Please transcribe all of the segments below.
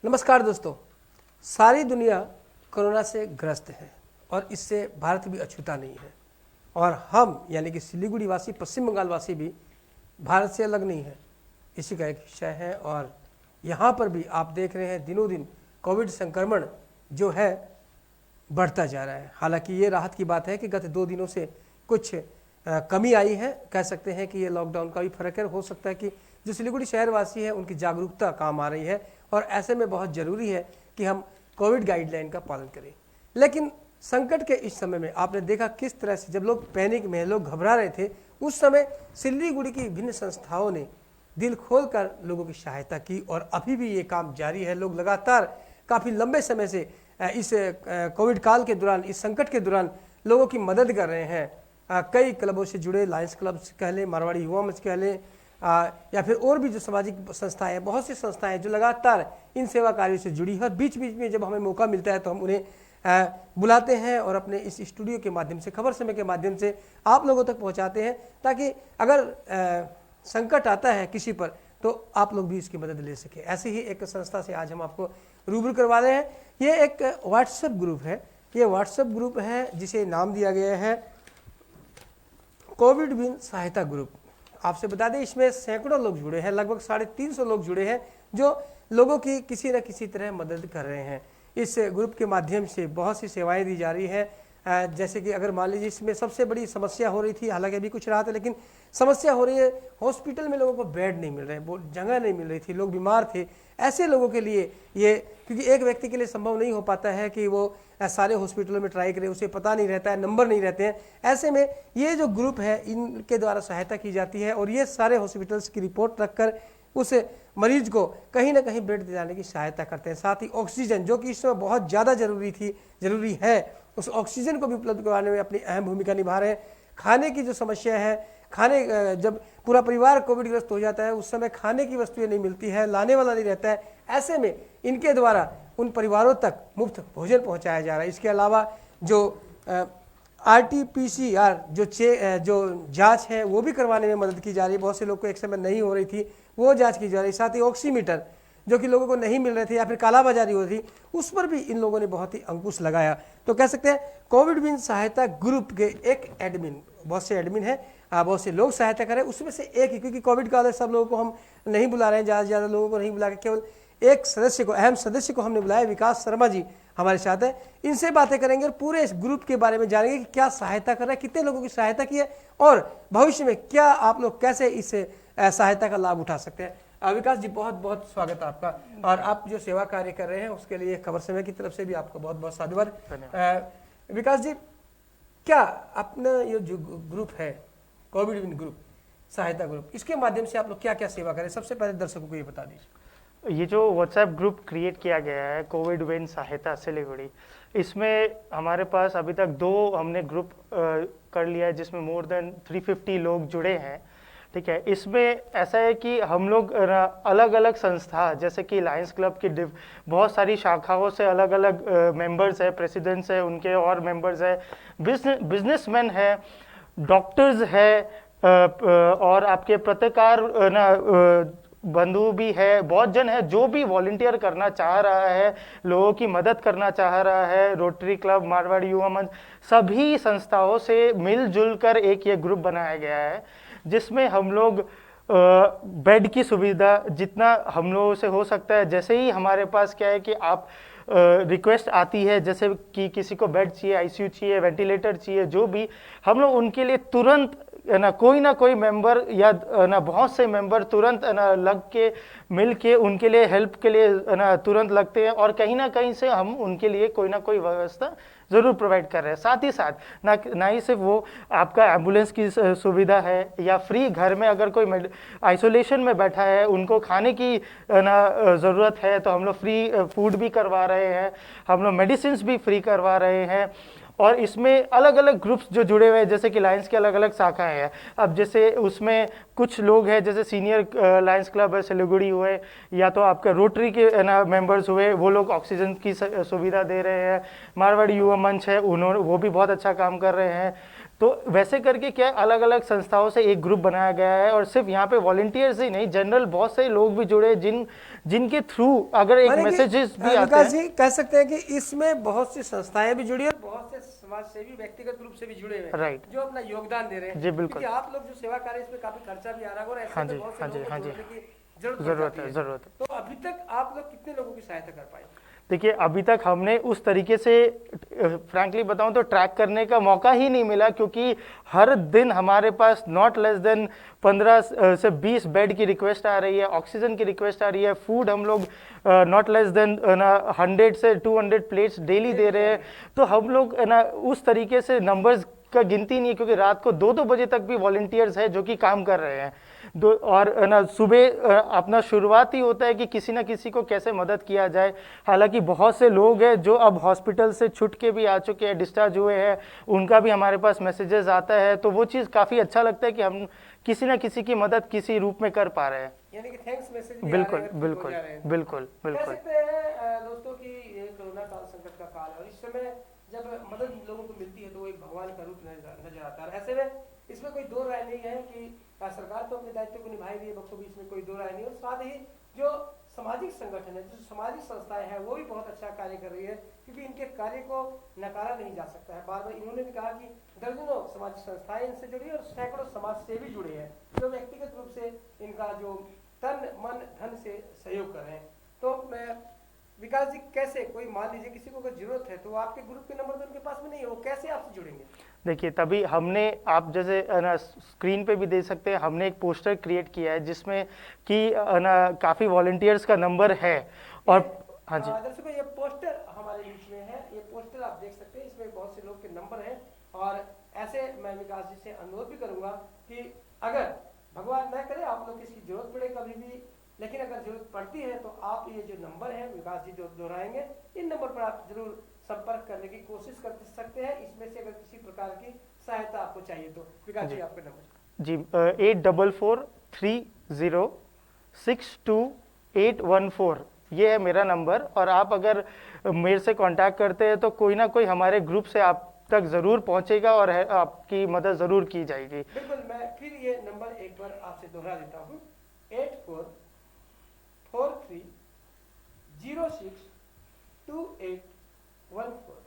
नमस्कार दोस्तों, सारी दुनिया कोरोना से ग्रस्त है और इससे भारत भी अछूता नहीं है। और हम यानी कि सिलीगुड़ी वासी, पश्चिम बंगाल वासी भी भारत से अलग नहीं है। इसी का एक विषय है और यहाँ पर भी आप देख रहे हैं दिनों दिन कोविड संक्रमण जो है बढ़ता जा रहा है। हालांकि ये राहत की बात है कि गत 2 दिनों से कुछ कमी आई है। कह सकते हैं कि ये लॉकडाउन का भी फर्क है। हो सकता है कि जो सिलीगुड़ी शहरवासी है उनकी जागरूकता काम आ रही है और ऐसे में बहुत ज़रूरी है कि हम कोविड गाइडलाइन का पालन करें। लेकिन संकट के इस समय में आपने देखा किस तरह से जब लोग पैनिक में, लोग घबरा रहे थे, उस समय सिलीगुड़ी की विभिन्न संस्थाओं ने दिल खोलकर लोगों की सहायता की और अभी भी ये काम जारी है। लोग लगातार काफ़ी लंबे समय से इस कोविड काल के दौरान, इस संकट के दौरान लोगों की मदद कर रहे हैं। कई क्लबों से जुड़े, लायंस क्लब कह लें, मारवाड़ी युवा मंच कह लें, या फिर और भी जो सामाजिक संस्थाएं हैं, बहुत सी संस्थाएं जो लगातार इन सेवा कार्यों से जुड़ी है। और बीच बीच में जब हमें मौका मिलता है तो हम उन्हें बुलाते हैं और अपने इस स्टूडियो के माध्यम से, खबर समय के माध्यम से आप लोगों तक पहुंचाते हैं, ताकि अगर संकट आता है किसी पर तो आप लोग भी इसकी मदद ले सकें। ऐसे ही एक संस्था से आज हम आपको रूबरू करवा रहे हैं। ये एक व्हाट्सएप ग्रुप है। ये व्हाट्सएप ग्रुप है जिसे नाम दिया गया है कोविड विन सहायता ग्रुप। आपसे बता दें, इसमें सैकड़ों लोग जुड़े हैं, लगभग 350 लोग जुड़े हैं जो लोगों की किसी न किसी तरह मदद कर रहे हैं। इस ग्रुप के माध्यम से बहुत सी सेवाएं दी जा रही हैं। जैसे कि अगर मान लीजिए इसमें सबसे बड़ी समस्या हो रही थी, हालांकि अभी कुछ राहत है, लेकिन समस्या हो रही है हॉस्पिटल में लोगों को बेड नहीं मिल रहे, जगह नहीं मिल रही थी, लोग बीमार थे। ऐसे लोगों के लिए ये, क्योंकि एक व्यक्ति के लिए संभव नहीं हो पाता है कि वो सारे हॉस्पिटलों में ट्राई करे, उसे पता नहीं रहता है, नंबर नहीं रहते हैं। ऐसे में ये जो ग्रुप है इनके द्वारा सहायता की जाती है और ये सारे हॉस्पिटल्स की रिपोर्ट रखकर उस मरीज को कहीं ना कहीं बेड दिलाने की सहायता करते हैं। साथ ही ऑक्सीजन, जो कि इस समय बहुत ज़्यादा जरूरी है, उस ऑक्सीजन को भी उपलब्ध करवाने में अपनी अहम भूमिका निभा रहे हैं। खाने की जो समस्या है, खाने जब पूरा परिवार कोविडग्रस्त हो जाता है उस समय खाने की वस्तुएं नहीं मिलती है, लाने वाला नहीं रहता है। ऐसे में इनके द्वारा उन परिवारों तक मुफ्त भोजन पहुंचाया जा रहा है। इसके अलावा जो RT-PCR जो जांच है वो भी करवाने में मदद की जा रही है। बहुत से लोग को एक समय नहीं हो रही थी, वो जांच की जा रही है। साथ ही ऑक्सीमीटर जो कि लोगों को नहीं मिल रहे थे या फिर कालाबाजारी हो रही थी, उस पर भी इन लोगों ने बहुत ही अंकुश लगाया। तो कह सकते हैं कोविड विन सहायता ग्रुप के एक एडमिन, बहुत से एडमिन है, बहुत से लोग सहायता करें, उसमें से एक ही, क्योंकि कोविड काल है, सब लोगों को हम नहीं बुला रहे हैं, ज़्यादा से ज़्यादा लोगों को नहीं बुला के केवल एक सदस्य को, अहम सदस्य को हमने बुलाया। विकास शर्मा जी हमारे साथ है, इनसे बातें करेंगे और पूरे इस ग्रुप के बारे में जानेंगे कि क्या सहायता कर रहा है, कितने लोगों की सहायता की है और भविष्य में क्या आप लोग कैसे इस सहायता का लाभ उठा सकते हैं। विकास जी, बहुत बहुत स्वागत है आपका। और आप जो सेवा कार्य कर रहे हैं उसके लिए खबर समय की तरफ से भी आपको बहुत बहुत साधुवाद। विकास जी, क्या अपना ये जो ग्रुप है कोविड विन ग्रुप, सहायता ग्रुप, इसके माध्यम से आप लोग क्या क्या सेवा करें, सबसे पहले दर्शकों को ये बता दीजिए। ये जो व्हाट्सएप ग्रुप क्रिएट किया गया है कोविड विन सहायता सिलीगुड़ी, इसमें हमारे पास अभी तक 2 हमने ग्रुप कर लिया है जिसमें मोर देन 350 लोग जुड़े हैं। ठीक है, इसमें ऐसा है कि हम लोग अलग अलग संस्था, जैसे कि लायंस क्लब की बहुत सारी शाखाओं से अलग अलग मेंबर्स है, प्रेसिडेंट्स है, उनके और मेंबर्स है, बिजनेसमैन है, डॉक्टर्स है, और आपके पत्रकार बंधु भी है, बहुत जन है जो भी वॉलंटियर करना चाह रहा है, लोगों की मदद करना चाह रहा है। रोटरी क्लब, मारवाड़ी युवा मंच, सभी संस्थाओं से मिलजुल कर एक ये ग्रुप बनाया गया है जिसमें हम लोग बेड की सुविधा जितना हम लोगों से हो सकता है, जैसे ही हमारे पास क्या है कि आप रिक्वेस्ट आती है, जैसे कि किसी को बेड चाहिए, ICU चाहिए, वेंटिलेटर चाहिए, जो भी, हम लोग उनके लिए तुरंत ना कोई मेंबर या ना बहुत से मेंबर तुरंत ना लग के मिल के उनके लिए हेल्प के लिए ना तुरंत लगते हैं और कहीं ना कहीं से हम उनके लिए कोई ना कोई व्यवस्था ज़रूर प्रोवाइड कर रहे हैं। साथ ही साथ ना ही सिर्फ वो आपका एम्बुलेंस की सुविधा है या फ्री घर में अगर कोई आइसोलेशन में बैठा है उनको खाने की ना ज़रूरत है तो हम लोग फ्री फूड भी करवा रहे हैं, हम लोग मेडिसिन भी फ्री करवा रहे हैं। और इसमें अलग अलग ग्रुप्स जो जुड़े हुए हैं, जैसे कि लायंस की अलग अलग शाखाएं हैं। अब जैसे उसमें कुछ लोग हैं, जैसे सीनियर लायंस क्लब है सिलीगुड़ी हुए, या तो आपके रोटरी के ना मेंबर्स हुए, वो लोग ऑक्सीजन की सुविधा दे रहे हैं। मारवाड़ी युवा मंच है, वो भी बहुत अच्छा काम कर रहे हैं। तो वैसे करके क्या अलग अलग संस्थाओं से एक ग्रुप बनाया गया है, और सिर्फ यहाँ पे वॉलंटियर्स ही नहीं, जनरल बहुत से लोग भी जुड़े जिनके थ्रू अगर एक माने कि, मैसेजेस भी आते विकास हैं। जी कह सकते हैं कि इसमें बहुत सी संस्थाएं भी जुड़ी हैं और बहुत से समाज सेवी व्यक्तिगत रूप से भी जुड़े हुए हैं, राइट। जो अपना योगदान दे रहे हैं। जी, बिल्कुल। क्योंकि आप लोग जो सेवा कर रहे हैं इसमें काफी खर्चा भी आ रहा है और ऐसे हाँ में जी, बहुत से हाँ जी, लोगों को हाँ जी, जोड़ने की जरूरत पड़ जरूरत जाती है, है। जरूरत है। तो अभी तक आप लोग कितने लोगों की सहायता कर पाए? देखिए अभी तक हमने उस तरीके से फ्रैंकली बताऊं तो ट्रैक करने का मौका ही नहीं मिला, क्योंकि हर दिन हमारे पास नॉट लेस देन 15 से 20 बेड की रिक्वेस्ट आ रही है, ऑक्सीजन की रिक्वेस्ट आ रही है, फूड हम लोग नॉट लेस देन 100 से 200 प्लेट्स डेली दे रहे हैं। तो हम लोग ना उस तरीके से नंबर्स का गिनती नहीं है, क्योंकि रात को 2-2 बजे तक भी वॉलंटियर्स है जो कि काम कर रहे हैं। और ना सुबह अपना शुरुआत ही होता है कि किसी ना किसी को कैसे मदद किया जाए। हालांकि बहुत से लोग हैं जो अब हॉस्पिटल से छूट के भी आ चुके हैं, डिस्चार्ज हुए हैं, उनका भी हमारे पास मैसेजेस आता है, तो वो चीज़ काफ़ी अच्छा लगता है कि हम किसी ना किसी की मदद किसी रूप में कर पा रहे हैं। यानी कि थैंक्स मैसेज भी बिल्कुल आ रहे हैं, बिल्कुल हो जा रहे हैं। बिल्कुल कह बिल्कुल। सकते हैं दोस्तों कि ये कोरोना काल संकट का काल है और इस समय जब मदद लोगों को मिलती है तो वो एक भगवान का रूप नजर आता है। ऐसे में इसमें कोई दो राय नहीं है कि सरकार तो अपने दायित्व को निभाई रही है बखूबी, इसमें कोई दो राय नहीं। और साथ ही जो सामाजिक संगठन है, जो सामाजिक संस्थाएं हैं, वो भी बहुत अच्छा कार्य कर रही है, क्योंकि इनके कार्य को नकारा नहीं जा सकता है। बार बार इन्होंने भी कहा कि दर्जनों सामाजिक संस्थाएं इनसे जुड़ी और सैकड़ों समाज सेवी जुड़े हैं जो व्यक्तिगत रूप से इनका जो तन मन धन से सहयोग कर रहे हैं। तो मैं विकास जी कैसे, कोई मान लीजिए किसी को अगर जरूरत है तो आपके ग्रुप के नंबर तो उनके पास में नहीं है, वो कैसे आपसे जुड़ेंगे? देखिए तभी हमने, आप जैसे ना स्क्रीन पे भी दे सकते हैं, हमने एक पोस्टर क्रिएट किया है जिसमें कि ना काफ़ी वॉलंटियर्स का नंबर है। और हाँ जी दर्शकों ये पोस्टर हमारे बीच में है, ये पोस्टर आप देख सकते हैं, इसमें बहुत से लोग के नंबर हैं। और ऐसे मैं विकास जी से अनुरोध भी करूंगा कि अगर भगवान न करे आप लोग किसी जरूरत पड़े कभी भी, लेकिन अगर जरूरत पड़ती है तो आप ये जो नंबर है विकास जी जो दोहराएंगे, इन नंबर पर आप जरूर संपर्क करने की कोशिश कर सकते हैं। इसमें से अगर किसी प्रकार की सहायता आपको चाहिए तो विकास जी आपका नंबर जी 8443062814 ये है मेरा नंबर। और आप अगर मेरे से कांटेक्ट करते हैं तो कोई ना कोई हमारे ग्रुप से आप तक जरूर पहुंचेगा और आपकी मदद जरूर की जाएगी। बिल्कुल, मैं फिर ये नंबर एक बार आपसे दोहरा देता हूँ, 8443062814।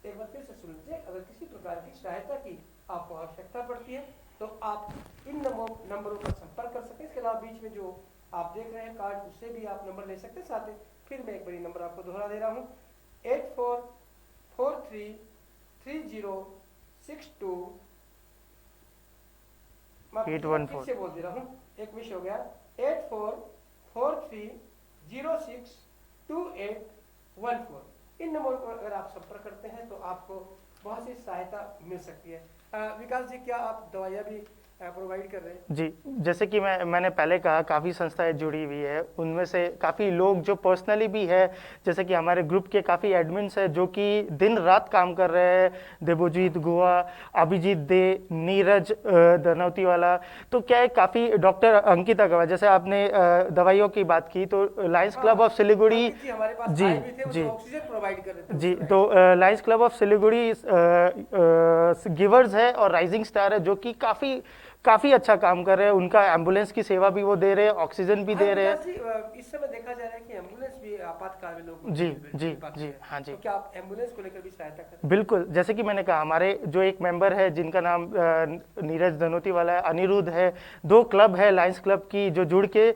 एक बार फिर से सुन लीजिए। अगर किसी प्रकार की सहायता की आपको आवश्यकता पड़ती है तो आप इन नंबरों पर संपर्क कर सकते हैं। इसके अलावा बीच में जो आप देख रहे हैं कार्ड, उससे भी आप नंबर ले सकते हैं। साथ ही फिर मैं एक बार नंबर आपको दोहरा दे रहा हूँ, 84433062 814 से बोल दे रहा हूँ, एक मिस हो गया, 8443062814। इन नंबर पर अगर आप संपर्क करते हैं तो आपको बहुत सी सहायता मिल सकती है। विकास जी क्या आप दवाइयाँ भी प्रोवाइड कर रहे हैं? जी, जैसे कि मैंने पहले कहा काफ़ी संस्थाएं जुड़ी हुई है, उनमें से काफ़ी लोग जो पर्सनली भी है, जैसे कि हमारे ग्रुप के काफ़ी एडमिन्स हैं जो कि दिन रात काम कर रहे हैं, देवोजीत गुहा, अभिजीत दे, नीरज धनौती वाला। तो क्या है, काफ़ी डॉक्टर अंकिता गवा, जैसे आपने दवाइयों की बात की तो लायंस क्लब ऑफ सिलीगुड़ी जी जी ऑक्सीजन प्रोवाइड कर रहे थे जी, तो lions club of Siliguri givers है और राइजिंग स्टार है जो कि काफी अच्छा काम कर रहे हैं। उनका एम्बुलेंस की सेवा भी वो दे रहे हैं, ऑक्सीजन भी दे रहे हैं। इस समय देखा जा रहा है कि एम्बुलेंस भी आपातकाल में लोग जी जी जी हाँ जी। तो क्या आप एम्बुलेंस को लेकर भी सहायता करें? बिल्कुल, जैसे कि मैंने कहा हमारे जो एक मेंबर है जिनका नाम नीरज धनौती वाला है, अनिरुद्ध है, 2 क्लब है लायंस क्लब की जो जुड़ के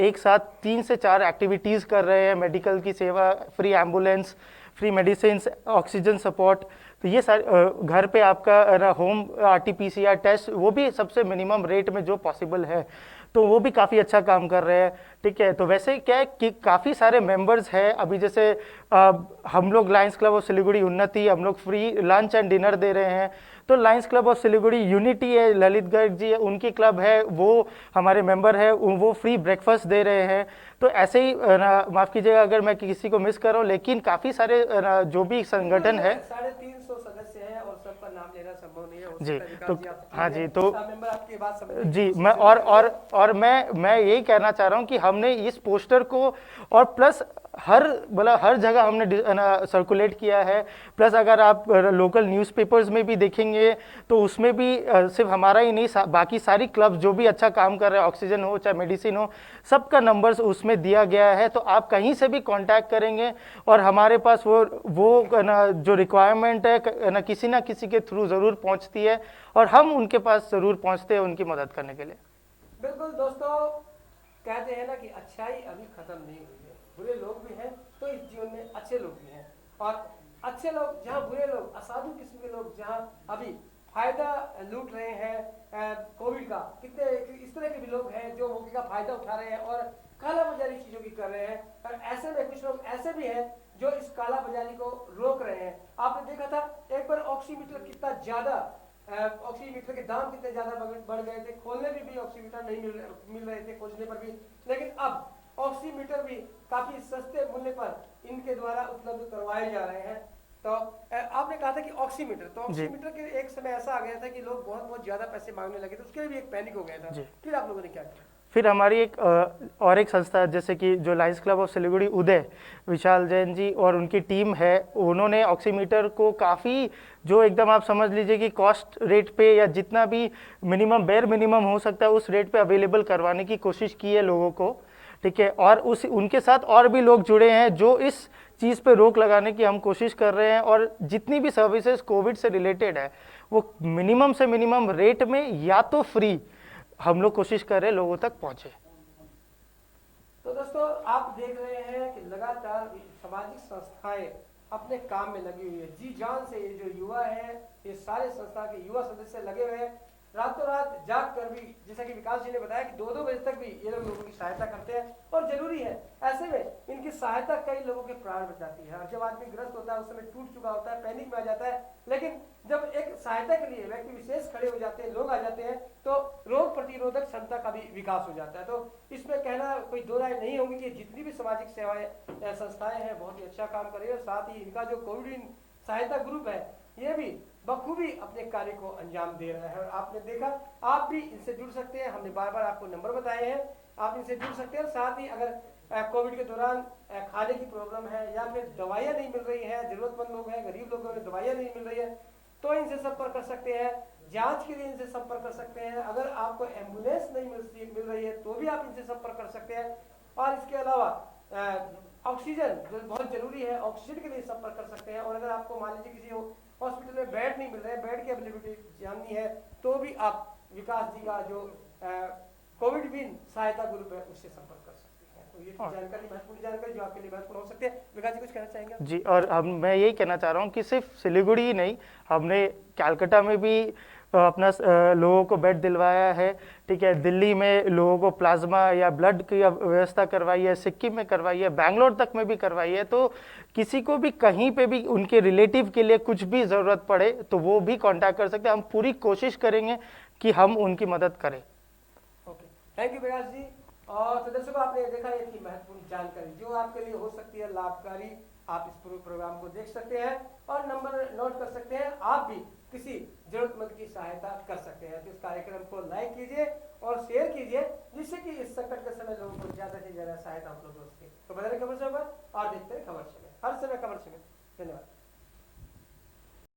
एक साथ 3 से 4 एक्टिविटीज कर रहे हैं, मेडिकल की सेवा, free ambulance, free medicine, oxygen support. तो ये सारे घर पे आपका होम RT-PCR टेस्ट, वो भी सबसे मिनिमम रेट में जो पॉसिबल है, तो वो भी काफ़ी अच्छा काम कर रहे हैं। ठीक है, तो वैसे क्या है कि काफ़ी सारे मेंबर्स हैं। अभी जैसे हम लोग लायंस क्लब ऑफ सिलीगुड़ी उन्नति, हम लोग फ्री लंच एंड डिनर दे रहे हैं। तो lions club of Siliguri unity है, ललित गर्ग जी है, उनकी क्लब है, वो हमारे मेंबर है, वो फ्री ब्रेकफास्ट दे रहे हैं। तो ऐसे ही माफ़ कीजिएगा अगर मैं किसी को मिस कर रहा हूँ, लेकिन काफ़ी सारे जो भी संगठन है, 350 सदस्य हैं और सबका नाम लेना संभव नहीं है जी। तो हाँ जी, तो मेंबर आपकी बात समझ जी मैं और मैं यही कहना चाह रहा हूँ कि हमने इस पोस्टर को और प्लस हर जगह हमने सर्कुलेट किया है। प्लस अगर आप लोकल न्यूज़पेपर्स में भी देखेंगे तो उसमें भी सिर्फ हमारा ही नहीं, बाकी सारी क्लब्स जो भी अच्छा काम कर रहे हैं, ऑक्सीजन हो चाहे मेडिसिन हो, सबका नंबर्स उसमें दिया गया है। तो आप कहीं से भी कांटेक्ट करेंगे और हमारे पास वो ना जो रिक्वायरमेंट है ना किसी ना किसी के थ्रू ज़रूर पहुंचती है और हम उनके पास ज़रूर पहुंचते हैं उनकी मदद करने के लिए। बिल्कुल दोस्तों, कहते हैं ना कि अच्छाई अभी खत्म नहीं हुई है, बुरे लोग भी हैं तो इस जीवन में अच्छे लोग भी हैं, और अच्छे लोग जहाँ बुरे लोग, असाधु किस्म के लोग जहाँ अभी फायदा लूट रहे हैं कोविड का, कितने इस तरह के भी लोग हैं जो मौके का फायदा उठा रहे हैं और काला बाजारी चीजों की कर रहे हैं। और ऐसे में कुछ लोग ऐसे भी हैं जो इस काला बाजारी को रोक रहे हैं। आपने देखा था एक बार ऑक्सीमीटर कितना ज्यादा, ऑक्सीमीटर के दाम कितने ज्यादा बढ़ गए थे, खोलने में भी ऑक्सीमीटर नहीं मिल रहे थे खोजने पर भी, लेकिन अब ऑक्सीमीटर भी काफी सस्ते मूल्य पर इनके द्वारा उपलब्ध करवाए जा रहे हैं। तो आपने कहा था कि ऑक्सीमीटर, तो ऑक्सीमीटर के एक समय ऐसा आ गया था कि लोग बहुत बहुत ज्यादा पैसे मांगने लगे थे, उसके लिए भी एक पैनिक हो गया था। फिर आप लोगों ने क्या किया? फिर हमारी एक संस्था जैसे कि जो लायंस क्लब ऑफ सिलीगुड़ी उदय, विशाल जैन जी और उनकी टीम है, उन्होंने ऑक्सीमीटर को काफ़ी जो एकदम आप समझ लीजिए कि कॉस्ट रेट पे या जितना भी मिनिमम बेयर मिनिमम हो सकता है उस रेट पे अवेलेबल करवाने की कोशिश की है लोगों को, ठीक है। और उनके साथ और भी लोग जुड़े हैं जो इस चीज़ पे रोक लगाने की हम कोशिश कर रहे हैं, और जितनी भी सर्विसेज कोविड से रिलेटेड है वो मिनिमम से मिनिमम रेट में या तो फ्री हम लोग कोशिश कर रहे हैं लोगों तक पहुंचे। तो दोस्तों आप देख रहे हैं कि लगातार सामाजिक संस्थाएं अपने काम में लगी हुई है, जी जान से। ये जो युवा है, ये सारे संस्था के युवा सदस्य लगे हुए हैं, रातों रात जाग कर भी, जैसा कि विकास जी ने बताया कि 2-2 बजे तक भी ये लोग लोगों की सहायता करते हैं, और जरूरी है। ऐसे में इनकी सहायता कई लोगों के प्राण बचाती है। और जब आदमी ग्रस्त होता है, उस समय टूट चुका होता है, पैनिक में आ जाता है, लेकिन जब एक सहायता के लिए व्यक्ति विशेष खड़े हो जाते हैं, लोग आ जाते हैं, तो रोग प्रतिरोधक क्षमता का भी विकास हो जाता है। तो इसमें कहना कोई दो राय नहीं होगी कि जितनी भी सामाजिक सेवाएं संस्थाएं हैं बहुत ही अच्छा काम कर रही है। साथ ही इनका जो कोविड सहायता ग्रुप है ये भी बखूबी अपने कार्य को अंजाम दे रहा है। और आपने देखा, आप भी इनसे जुड़ सकते हैं, हमने बार बार आपको नंबर बताए हैं, आप इनसे जुड़ सकते हैं। साथ ही अगर कोविड के दौरान खाने की प्रॉब्लम है या फिर दवाइयाँ नहीं मिल रही हैं, जरूरतमंद लोग हैं, गरीब लोगों ने दवाइयाँ नहीं मिल रही है, तो इनसे संपर्क कर सकते हैं। जांच के लिए इनसे संपर्क कर सकते हैं। अगर आपको एम्बुलेंस नहीं मिल रही है तो भी आप इनसे संपर्क कर सकते हैं। और इसके अलावा ऑक्सीजन जो बहुत जरूरी है, ऑक्सीजन के लिए संपर्क कर सकते हैं। और अगर आपको मान लीजिए किसी हॉस्पिटल में बेड नहीं मिल रहे, बेड की अवेलेबिलिटी जाननी है, तो भी आप विकास जी का जो कोविड विन सहायता ग्रुप है उससे संपर्क कर सकते हैं। तो ये जानकारी, महत्वपूर्ण जानकारी जो आपके लिए महत्वपूर्ण हो सकती है। विकास जी कुछ कहना चाहेंगे? जी, और मैं यही कहना चाह रहा हूँ कि सिर्फ सिलीगुड़ी ही नहीं, हमने कैलकाटा में भी अपना लोगों को बेड दिलवाया है, ठीक है। दिल्ली में लोगों को प्लाज्मा या ब्लड की व्यवस्था करवाई है, सिक्किम में करवाई है, बैंगलोर तक में भी करवाई है। तो किसी को भी कहीं पे भी उनके रिलेटिव के लिए कुछ भी ज़रूरत पड़े तो वो भी कांटेक्ट कर सकते हैं। हम पूरी कोशिश करेंगे कि हम उनकी मदद करें। ओके, थैंक यू विकास जी। और तो दर्शकों आपने देखा ये थी महत्वपूर्ण जानकारी जो आपके लिए हो सकती है लाभकारी। आप इस पूरे प्रोग्राम को देख सकते हैं और नंबर नोट कर सकते हैं। आप भी किसी जरूरतमंद की सहायता कर सकते हैं। तो इस कार्यक्रम को लाइक कीजिए और शेयर कीजिए, जिससे कि इस संकट के समय लोगों को ज्यादा से ज्यादा सहायता उपलब्ध हो सके। तो बदले खबर से और देखते हैं खबर समय, हर समय खबर समय। धन्यवाद।